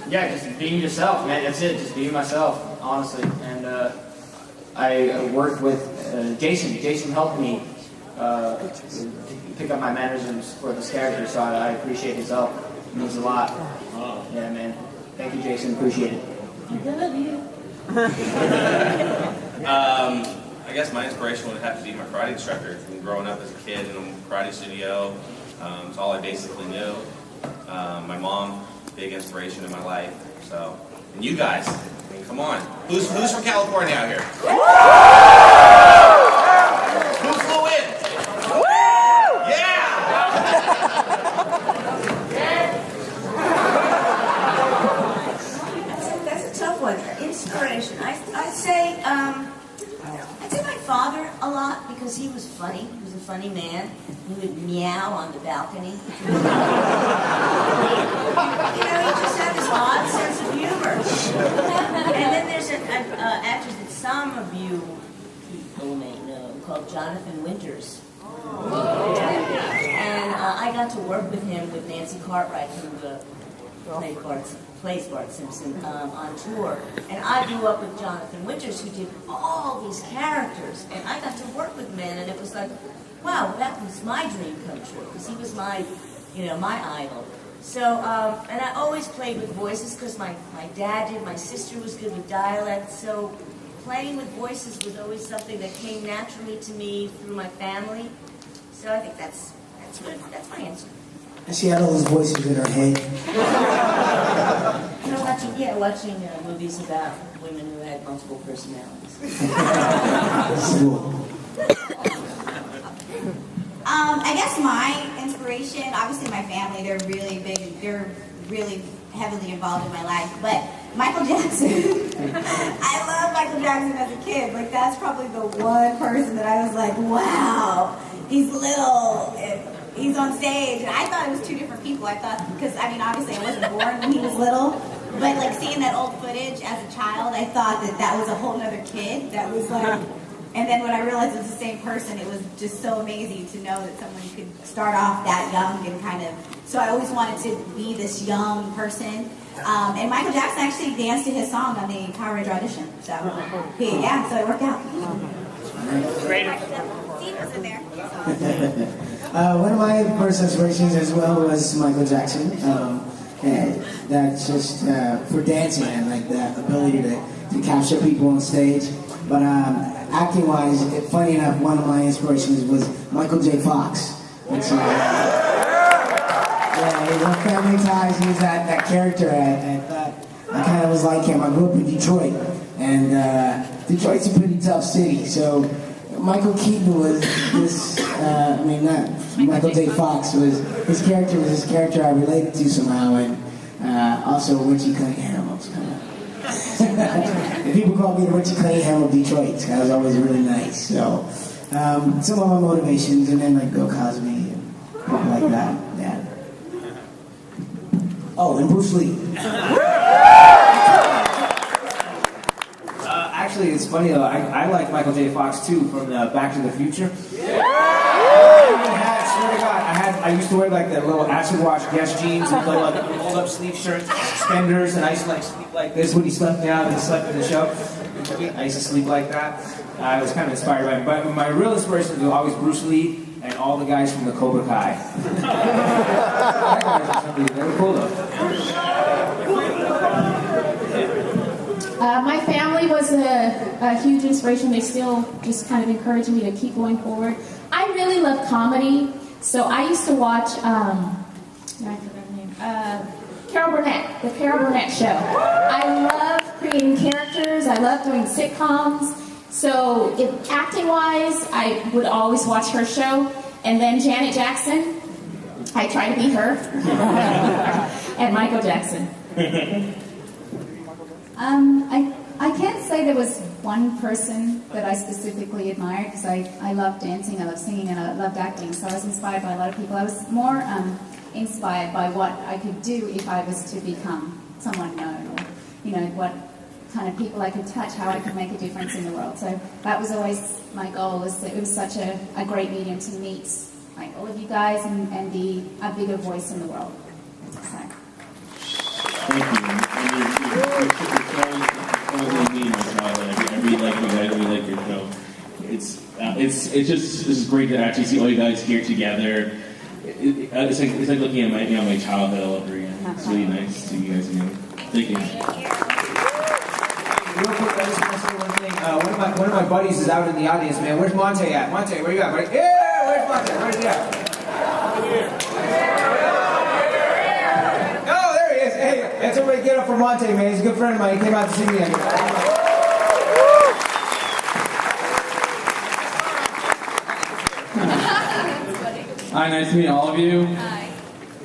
Yeah, just being yourself, man. That's it. Just being myself, honestly. And I worked with Jason. Jason helped me pick up my mannerisms for this character, so I appreciate his help. It means a lot. Yeah, man. Thank you, Jason. Appreciate it. I guess my inspiration would have to be my karate instructor. From growing up as a kid in a karate studio, it's all I basically knew. My mom, big inspiration in my life. So, and you guys, I mean, come on. Who's from California out here? Who flew in? Yeah! That's a tough one. Inspiration. I'd say my father a lot because he was funny. He was a funny man. He would meow on the balcony. He just had this odd sense of humor. And then there's an actor that some of you people may know called Jonathan Winters. And I got to work with him with Nancy Cartwright, who plays Bart Simpson, on tour. And I grew up with Jonathan Winters, who did all these characters. And I got to work with men, and it was like, wow, that was my dream come true, because he was my idol. So, and I always played with voices, because my dad did, my sister was good with dialect, so playing with voices was always something that came naturally to me through my family. So I think that's my answer. And she had all those voices in her head. Watching movies about women who had multiple personalities. I guess my inspiration, obviously my family, they're really big, they're really heavily involved in my life, but Michael Jackson. I love Michael Jackson as a kid. Like, that's probably the one person that I was like, wow, he's little, he's on stage, and I thought it was two different people. I thought, because, I mean, obviously I wasn't born when he was little, but like seeing that old footage as a child, I thought that was a whole nother kid that was like, and then when I realized it was the same person, it was just so amazing to know that someone could start off that young and kind of, so I always wanted to be this young person. And Michael Jackson actually danced to his song on the Power Ranger audition. So, yeah, so it worked out. Great. Steve was in there. One of my first inspirations as well was Michael Jackson. And that's just for dancing and like that ability to capture people on stage. But acting-wise, funny enough, one of my inspirations was Michael J. Fox. Which, he was Family Ties. He was that character, and I kind of was like him. I grew up in Detroit, and Detroit's a pretty tough city. So Michael Keaton was this. Michael J. Fox was his character. Was his character I related to somehow, and also Richie Cunningham was kind of. And people called me the Richie Cunningham of Detroit. I was always really nice. So some of my motivations, and then like Bill Cosby and like that. Yeah. Oh, and Bruce Lee. Actually, it's funny though. I like Michael J. Fox too from Back to the Future. Swear to God, I used to wear like that little acid wash Guess jeans and like rolled up sleeve shirts, suspenders, and I used to like sleep like this when he slept down and slept in the show. I used to sleep like that. I was kind of inspired by him, but my real inspiration was always Bruce Lee and all the guys from the Cobra Kai. They were cool though. My family was a huge inspiration. They still just kind of encourage me to keep going forward. I really love comedy, so I used to watch, I forgot her name, Carol Burnett, the Carol Burnett Show. I love creating characters. I love doing sitcoms. So acting-wise, I would always watch her show. And then Janet Jackson, I try to be her. And Michael Jackson. I can't say there was one person that I specifically admired, because I love dancing, I love singing, and I loved acting, so I was inspired by a lot of people. I was more inspired by what I could do if I was to become someone known, or what kind of people I could touch, how I could make a difference in the world. So that was always my goal. It was such a great medium to meet all of you guys and be a bigger voice in the world. So. totally me in my childhood. I really like you guys. I really like your show. It's just this is great to actually see all you guys here together. It's like looking at my childhood all over again. It's really nice to see you guys again. Thank you. Real quick, I just want to say one thing. One of my buddies is out in the audience, man. Where's Monte at? Monte, where you at, buddy? Yeah, where's Monte? Where's he at? Oh, there he is. Hey, let's everybody get up for Monte, man. He's a good friend of mine. He came out to see me. Hi, nice to meet all of you. Hi.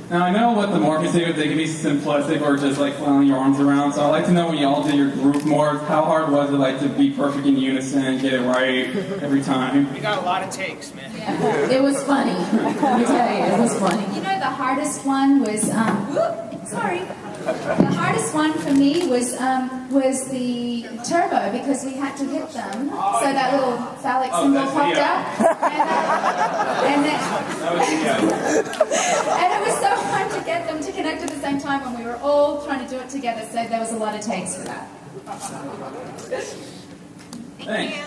Now I know what the Morpheus say, they can be simplistic or just like flailing your arms around, so I'd like to know when you all did your group more, how hard was it like to be perfect in unison and get it right every time? We got a lot of takes, man. Yeah. It was funny. Let me tell you, it was funny. You know, the hardest one was, sorry. The hardest one for me was the turbo, because we had to hit them so that little phallic symbol popped up. And it was so hard to get them to connect at the same time when we were all trying to do it together, so there was a lot of takes for that. Thanks.